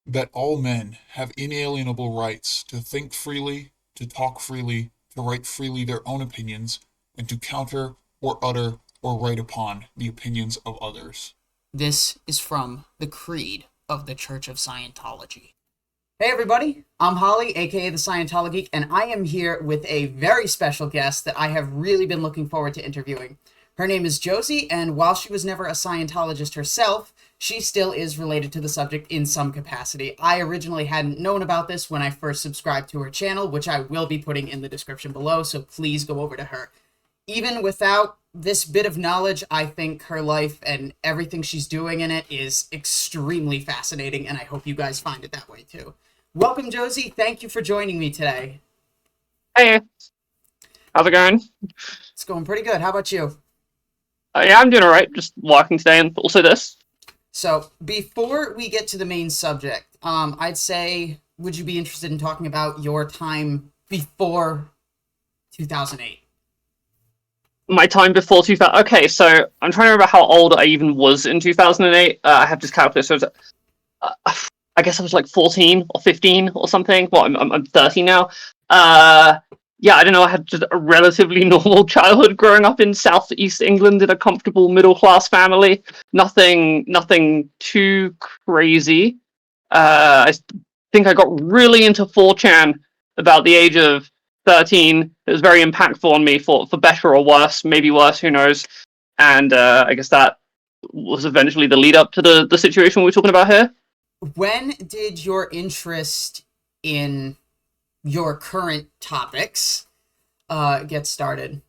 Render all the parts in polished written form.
that all men have inalienable rights to think freely, to talk freely, to write freely their own opinions, and to counter or utter or write upon the opinions of others. This is from the Creed of the Church of Scientology. Hey everybody, I'm Holly, aka the ScientoloGeek, and I am here with a very special guest that I have really been looking forward to interviewing. Her name is Josie, and while she was never a Scientologist herself, she still is related to the subject in some capacity. I originally hadn't known about this when I first subscribed to her channel, which I will be putting in the description below, so please go over to her. Even without this bit of knowledge, I think her life and everything she's doing in it is extremely fascinating, and I hope you guys find it that way too. Welcome, Josie. Thank you for joining me today. Hey, how's it going? It's going pretty good. How about you? Yeah, I'm doing alright. Just walking today and also this. So, before we get to the main subject, I'd say, would you be interested in talking about your time before 2008? My time before 2000. Okay, so I'm trying to remember how old I even was in 2008. I have this calculator. So I guess I was like 14 or 15 or something. Well, I'm 30 now. Yeah, I don't know. I had just a relatively normal childhood growing up in southeast England in a comfortable middle class family. Nothing too crazy. I think I got really into 4chan about the age of 13. It was very impactful on me for better or worse, maybe worse, who knows. And I guess that was eventually the lead up to the situation we're talking about here. When did your interest in your current topics get started?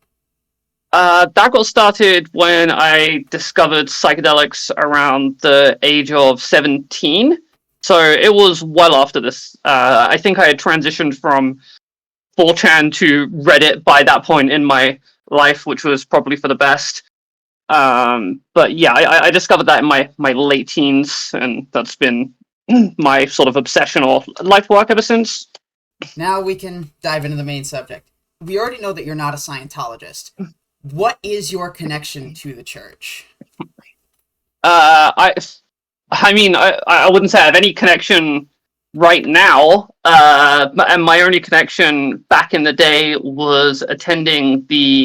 That got started when I discovered psychedelics around the age of 17. So it was well after this. I think I had transitioned from 4chan to Reddit by that point in my life, which was probably for the best. But yeah, I discovered that in my late teens, and that's been my sort of obsession or life work ever since. Now we can dive into the main subject. We already know that you're not a Scientologist. What is your connection to the church? I mean, I wouldn't say I have any connection right now. And my only connection back in the day was attending the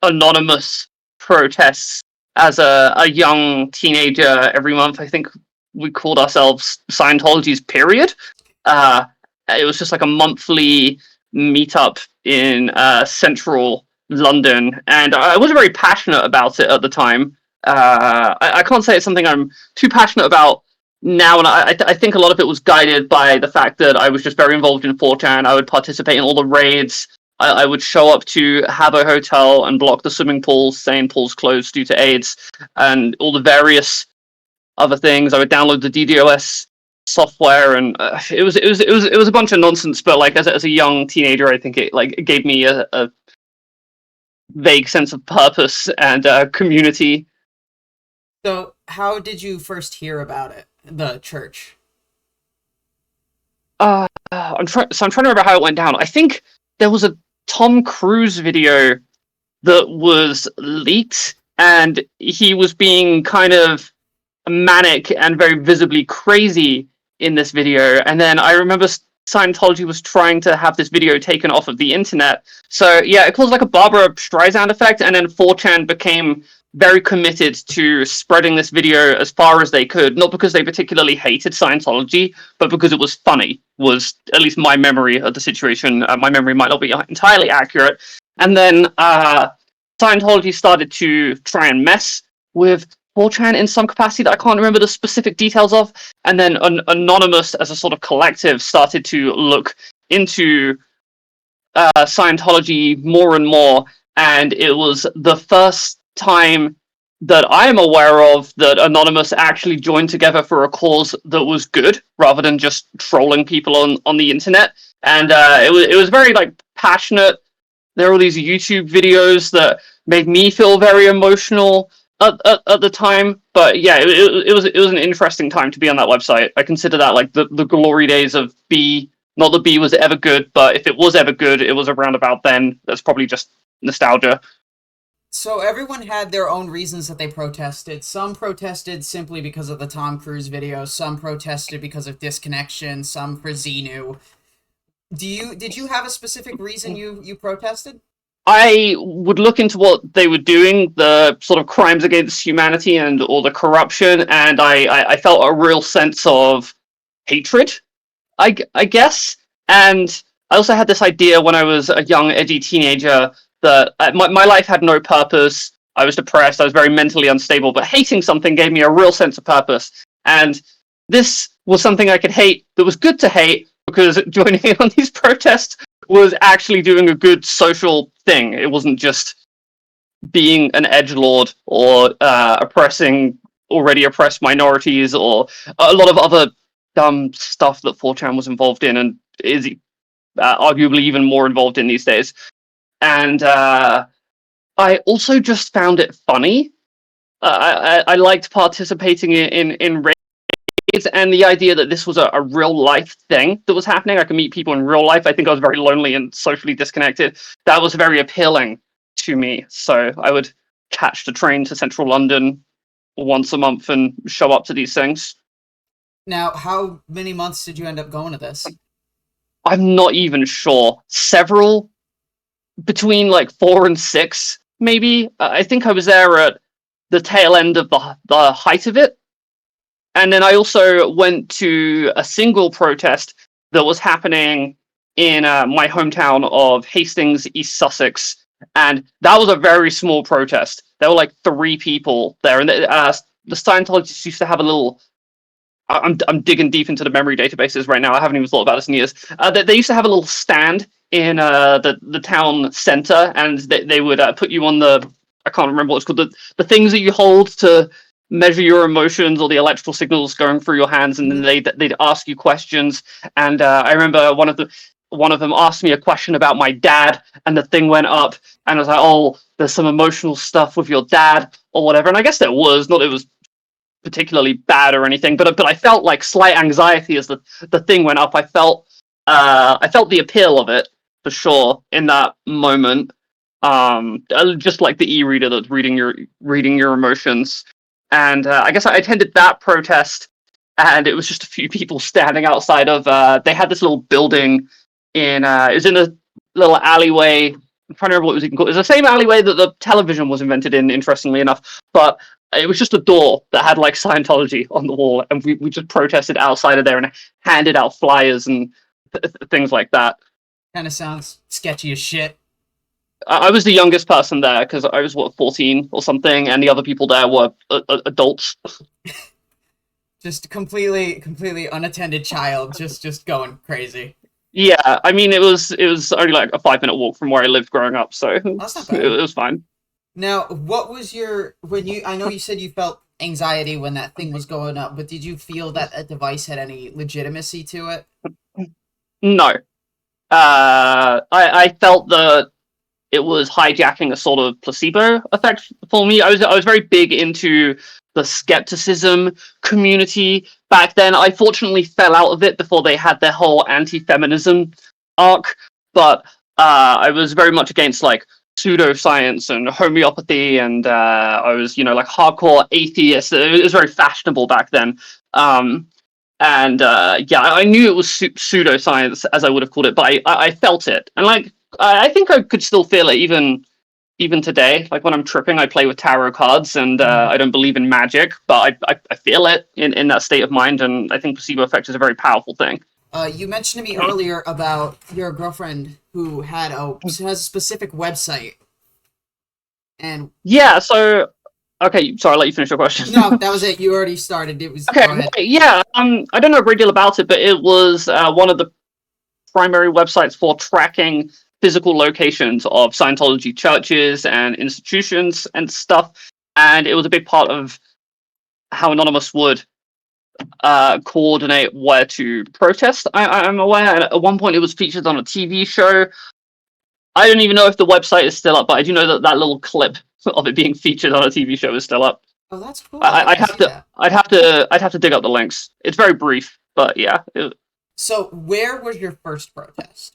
anonymous protests as a young teenager every month. I think we called ourselves Scientology's Period. It was just like a monthly meetup in central London, and I wasn't very passionate about it at the time. I can't say it's something I'm too passionate about now, and I think a lot of it was guided by the fact that I was just very involved in 4chan. I would participate in all the raids. I would show up to Habbo Hotel and block the swimming pools, saying pools closed due to AIDS, and all the various other things. I would download the DDoS software, and it was a bunch of nonsense. But like as a young teenager, I think it gave me a vague sense of purpose and community. So, how did you first hear about it, the church? I'm trying to remember how it went down. I think there was a Tom Cruise video that was leaked, and he was being kind of manic and very visibly crazy in this video. And then I remember Scientology was trying to have this video taken off of the internet. So yeah, it caused like a Barbara Streisand effect, and then 4chan became very committed to spreading this video as far as they could, not because they particularly hated Scientology, but because it was funny, was at least my memory of the situation. My memory might not be entirely accurate. And then Scientology started to try and mess with 4chan in some capacity that I can't remember the specific details of. And then Anonymous, as a sort of collective, started to look into Scientology more and more. And it was the first time that I am aware of that Anonymous actually joined together for a cause that was good, rather than just trolling people on the internet. And it was very like passionate. There were these YouTube videos that made me feel very emotional at the time. But yeah, it was an interesting time to be on that website. I consider that like the glory days of B. Not that B was ever good, but if it was ever good, it was around about then. That's probably just nostalgia. So everyone had their own reasons that they protested. Some protested simply because of the Tom Cruise video. Some protested because of disconnection. Some for Xenu. Did you have a specific reason you protested? I would look into what they were doing, the sort of crimes against humanity and all the corruption, and I felt a real sense of hatred, I guess. And I also had this idea when I was a young, edgy teenager that my life had no purpose. I was depressed, I was very mentally unstable, but hating something gave me a real sense of purpose. And this was something I could hate that was good to hate because joining in on these protests was actually doing a good social thing. It wasn't just being an edgelord or oppressing already oppressed minorities or a lot of other dumb stuff that 4chan was involved in and is arguably even more involved in these days. And I also just found it funny. I liked participating in raids and the idea that this was a real life thing that was happening. I could meet people in real life. I think I was very lonely and socially disconnected. That was very appealing to me. So I would catch the train to central London once a month and show up to these things. Now, how many months did you end up going to this? I'm not even sure. Several, between like 4 and 6, maybe. I think I was there at the tail end of the height of it. And then I also went to a single protest that was happening in my hometown of Hastings, East Sussex. And that was a very small protest. There were like 3 people there. And the Scientologists used to have a little... I'm digging deep into the memory databases right now. I haven't even thought about this in years. They used to have a little stand in the town center, and they would put you on the... I can't remember what it's called. The things that you hold to measure your emotions or the electrical signals going through your hands, and then they'd ask you questions. And I remember one of them asked me a question about my dad, and the thing went up, and I was like, "Oh, there's some emotional stuff with your dad or whatever." And I guess there was, not it was particularly bad or anything, but I felt like slight anxiety as the thing went up. I felt the appeal of it for sure in that moment. Just like the e-reader that's reading your emotions. And I guess I attended that protest, and it was just a few people standing outside of. They had this little building in. It was in a little alleyway. I'm trying to remember what it was even called. It was the same alleyway that the television was invented in, interestingly enough. But it was just a door that had like Scientology on the wall, and we just protested outside of there and handed out flyers and things like that. Kind of sounds sketchy as shit. I was the youngest person there because I was 14 or something, and the other people there were adults. Just completely unattended child, just going crazy. Yeah, I mean it was only like a 5-minute walk from where I lived growing up, so That's not bad. it was fine. Now, what was I know you said you felt anxiety when that thing was going up, but did you feel that a device had any legitimacy to it? No. I felt that it was hijacking a sort of placebo effect for me. I was very big into the skepticism community back then. I fortunately fell out of it before they had their whole anti-feminism arc, but I was very much against like pseudoscience and homeopathy, and I was like hardcore atheist. It was very fashionable back then. And yeah, I knew it was pseudoscience, as I would have called it, but I felt it, and like I think I could still feel it even today. Like when I'm tripping, I play with tarot cards, and I don't believe in magic, but I feel it in that state of mind, and I think placebo effect is a very powerful thing. You mentioned to me earlier about your girlfriend who has a specific website, and yeah. So okay, sorry, I'll let you finish your question. No, that was it. You already started. It was okay. Yeah. I don't know a great deal about it, but it was one of the primary websites for tracking physical locations of Scientology churches and institutions and stuff, and it was a big part of how Anonymous would coordinate where to protest. I'm aware, and at one point it was featured on a TV show. I don't even know if the website is still up, but I do know that little clip of it being featured on a TV show is still up. Oh, that's cool. I'd have to dig up the links. It's very brief, but yeah. So, where was your first protest?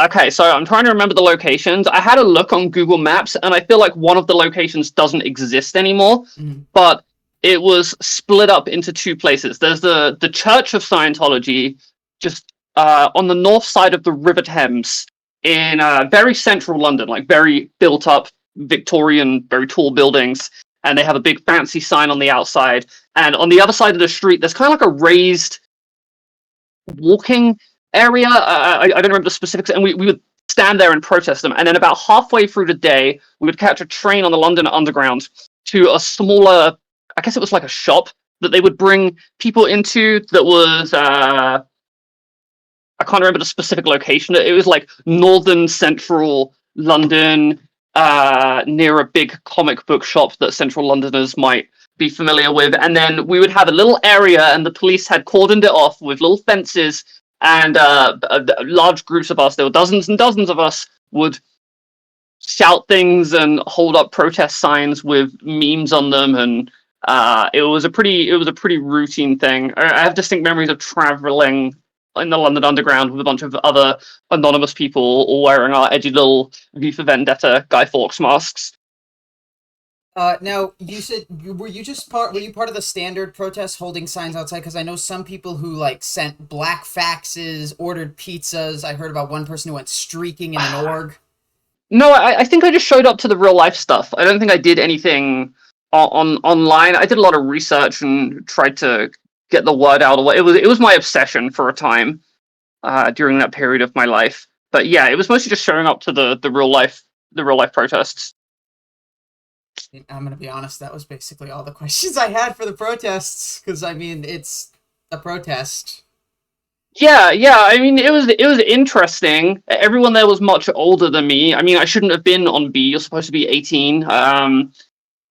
Okay, so I'm trying to remember the locations. I had a look on Google Maps, and I feel like one of the locations doesn't exist anymore, Mhm. but it was split up into two places. There's the Church of Scientology, just on the north side of the River Thames, in very central London, like very built up Victorian, very tall buildings, and they have a big fancy sign on the outside. And on the other side of the street, there's kind of like a raised walking area. I don't remember the specifics, and we would stand there and protest them. And then about halfway through the day, we would catch a train on the London Underground to a smaller, I guess it was like a shop that they would bring people into. That was I can't remember the specific location. It was like northern central London, near a big comic book shop that central Londoners might be familiar with. And then we would have a little area, and the police had cordoned it off with little fences. And large groups of us, there were dozens and dozens of us, would shout things and hold up protest signs with memes on them. And it was a pretty routine thing. I have distinct memories of traveling in the London Underground with a bunch of other anonymous people, all wearing our edgy little V for Vendetta Guy Fawkes masks. Now you said were you part of the standard protest holding signs outside? Because I know some people who like sent black faxes, ordered pizzas. I heard about one person who went streaking in an org. No, I think I just showed up to the real life stuff. I don't think I did anything online. I did a lot of research and tried to get the word out. It was my obsession for a time during that period of my life. But yeah, it was mostly just showing up to the real life protests. I'm gonna be honest. That was basically all the questions I had for the protests. Because I mean, it's a protest. Yeah. I mean, it was interesting. Everyone there was much older than me. I mean, I shouldn't have been on B. You're supposed to be 18. So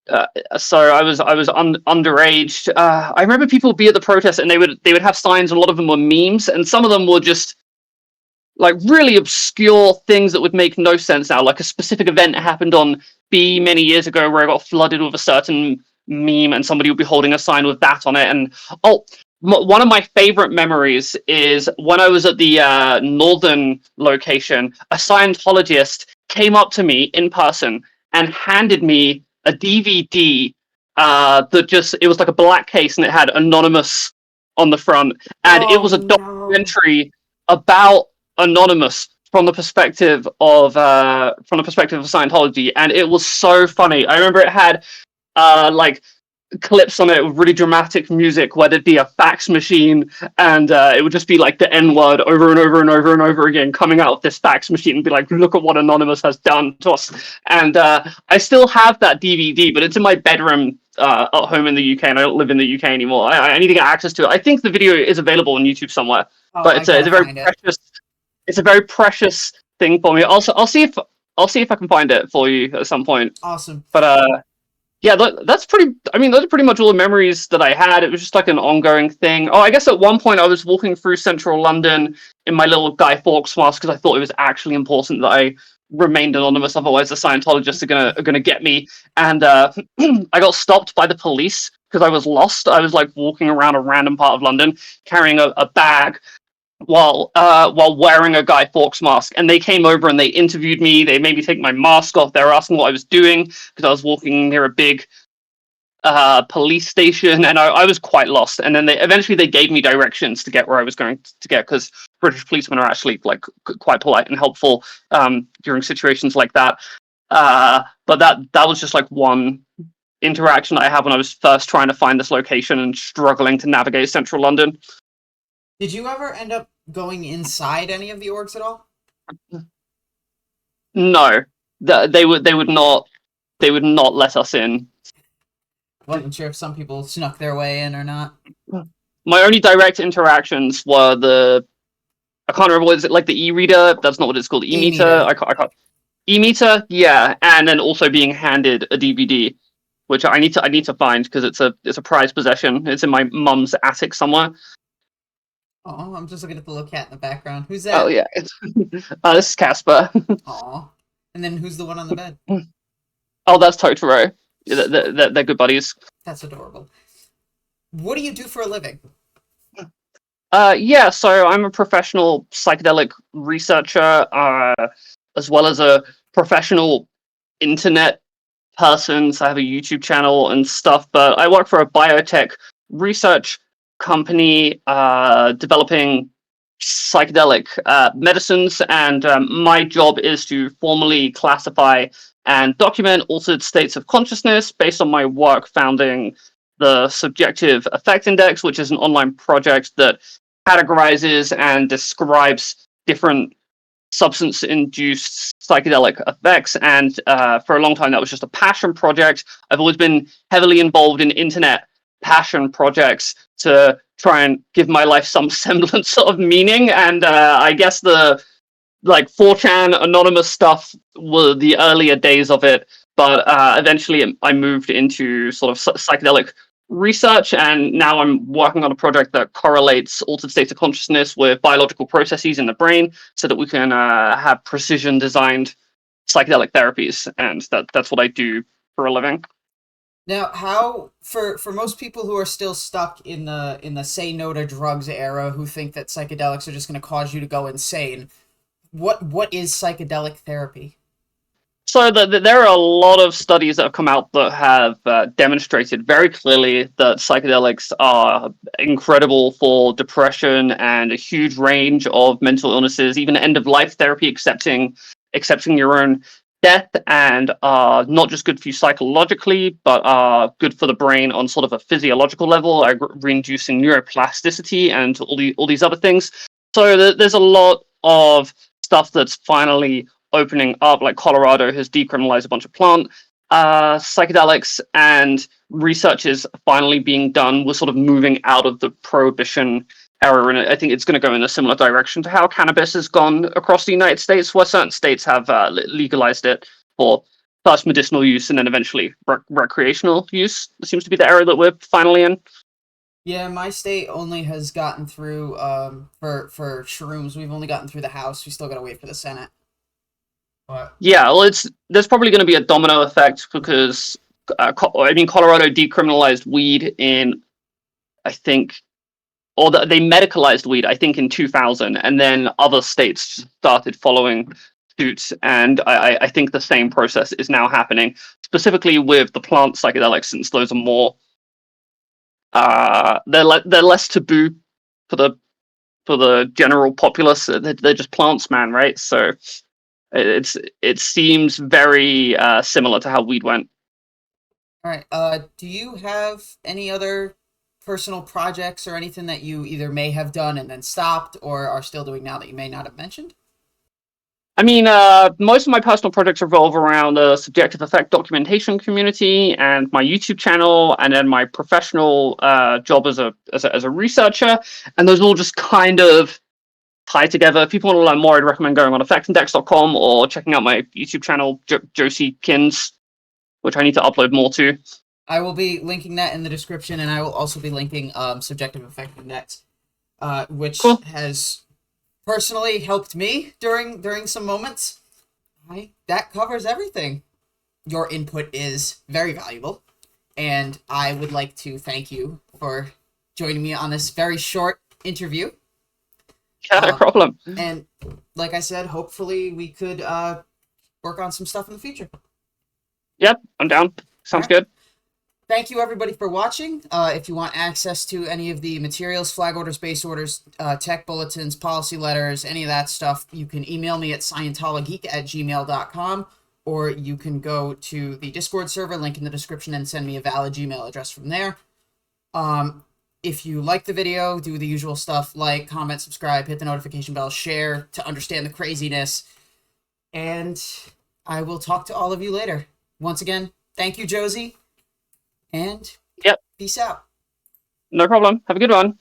I was underage. I remember people would be at the protest, and they would have signs. And a lot of them were memes, and some of them were just like really obscure things that would make no sense now. Like a specific event happened on B many years ago where I got flooded with a certain meme, and somebody would be holding a sign with that on it. And oh, one of my favorite memories is when I was at the northern location. A Scientologist came up to me in person and handed me a DVD that just it was like a black case, and it had anonymous on the front, and it Oh was a no! documentary about Anonymous from the perspective of Scientology, and it was so funny. I remember it had like clips on it with really dramatic music where there'd be a fax machine, and it would just be like the N word over and over and over and over again coming out of this fax machine, and be like, look at what Anonymous has done to us. And I still have that DVD, but it's in my bedroom at home in the UK, and I don't live in the UK anymore. I need to get access to it. I think the video is available on YouTube somewhere, Oh, but I it's a gotta very find it. precious thing for me. Also, I'll see if I can find it for you at some point. Awesome. But yeah, that's pretty. I mean, those are pretty much all the memories that I had. It was just like an ongoing thing. Oh, I guess at one point I was walking through central London in my little Guy Fawkes mask because I thought it was actually important that I remained anonymous. Otherwise, the Scientologists are gonna get me. And I got stopped by the police because I was lost. I was like walking around a random part of London carrying a bag while wearing a Guy Fawkes mask, and they came over and they interviewed me. They made me take my mask off. They were asking what I was doing because I was walking near a big police station, and I was quite lost. And then they eventually gave me directions to get where I was going to get, because British policemen are actually like quite polite and helpful during situations like that. But that was just like one interaction I had when I was first trying to find this location and struggling to navigate central London. Did you ever end up going inside any of the orgs at all? No, they would not let us in. Wasn't sure if some people snuck their way in or not. My only direct interactions were I can't remember, what is it, like the e-reader? That's not what it's called. E-meter. E-meter. I can't. E-meter, yeah, and then also being handed a DVD, which I need to find because it's a prized possession. It's in my mum's attic somewhere. Oh, I'm just looking at the little cat in the background. Who's that? Oh yeah, this is Casper. Aw. And then who's the one on the bed? Oh, that's Totoro. They're good buddies. That's adorable. What do you do for a living? Yeah, so I'm a professional psychedelic researcher, as well as a professional internet person. So I have a YouTube channel and stuff, but I work for a biotech research company developing psychedelic medicines, and my job is to formally classify and document altered states of consciousness based on my work founding the Subjective Effect Index, which is an online project that categorizes and describes different substance-induced psychedelic effects. And for a long time, that was just a passion project. I've always been heavily involved in internet passion projects to try and give my life some semblance of meaning. And I guess the like 4chan anonymous stuff were the earlier days of it, but eventually I moved into sort of psychedelic research, and now I'm working on a project that correlates altered states of consciousness with biological processes in the brain so that we can have precision designed psychedelic therapies, and that's what I do for a living. Now, how for most people who are still stuck in the say no to drugs era, who think that psychedelics are just going to cause you to go insane, what is psychedelic therapy? So there are a lot of studies that have come out that have demonstrated very clearly that psychedelics are incredible for depression and a huge range of mental illnesses, even end of life therapy, accepting your own death, and are not just good for you psychologically, but are good for the brain on sort of a physiological level, re-inducing neuroplasticity and all these other things. So there's a lot of stuff that's finally opening up. Like Colorado has decriminalized a bunch of plant psychedelics, and research is finally being done. We're sort of moving out of the prohibition era, and I think it's going to go in a similar direction to how cannabis has gone across the United States, where certain states have legalized it for first medicinal use and then eventually recreational use. It seems to be the era that we're finally in. Yeah, my state only has gotten through for shrooms. We've only gotten through the House. We still got to wait for the Senate. But Yeah, well, there's probably going to be a domino effect because Colorado decriminalized weed in, I think, or they medicalized weed, I think, in 2000, and then other states started following suit, and I think the same process is now happening, specifically with the plant psychedelics, since those are more they're less taboo for the general populace. They're just plants, man, right? So it seems very similar to how weed went. all right. Do you have any other personal projects or anything that you either may have done and then stopped, or are still doing now that you may not have mentioned? I mean, most of my personal projects revolve around the subjective effect documentation community and my YouTube channel, and then my professional job as a researcher, and those all just kind of tie together. If people want to learn more, I'd recommend going on effectindex.com or checking out my YouTube channel, Josie Kins, which I need to upload more to. I will be linking that in the description, and I will also be linking Subjective Effect Index, which Cool. has personally helped me during some moments. That covers everything. Your input is very valuable, and I would like to thank you for joining me on this very short interview. Yeah, no problem. And like I said, hopefully we could work on some stuff in the future. Yep, I'm down. Sounds good. Thank you, everybody, for watching. If you want access to any of the materials, flag orders, base orders, tech bulletins, policy letters, any of that stuff, you can email me at ScientoloGeek@gmail.com, or you can go to the Discord server, link in the description, and send me a valid Gmail address from there. If you like the video, do the usual stuff, like, comment, subscribe, hit the notification bell, share to understand the craziness, and I will talk to all of you later. Once again, thank you, Josie. And Yep. peace out. No problem. Have a good one.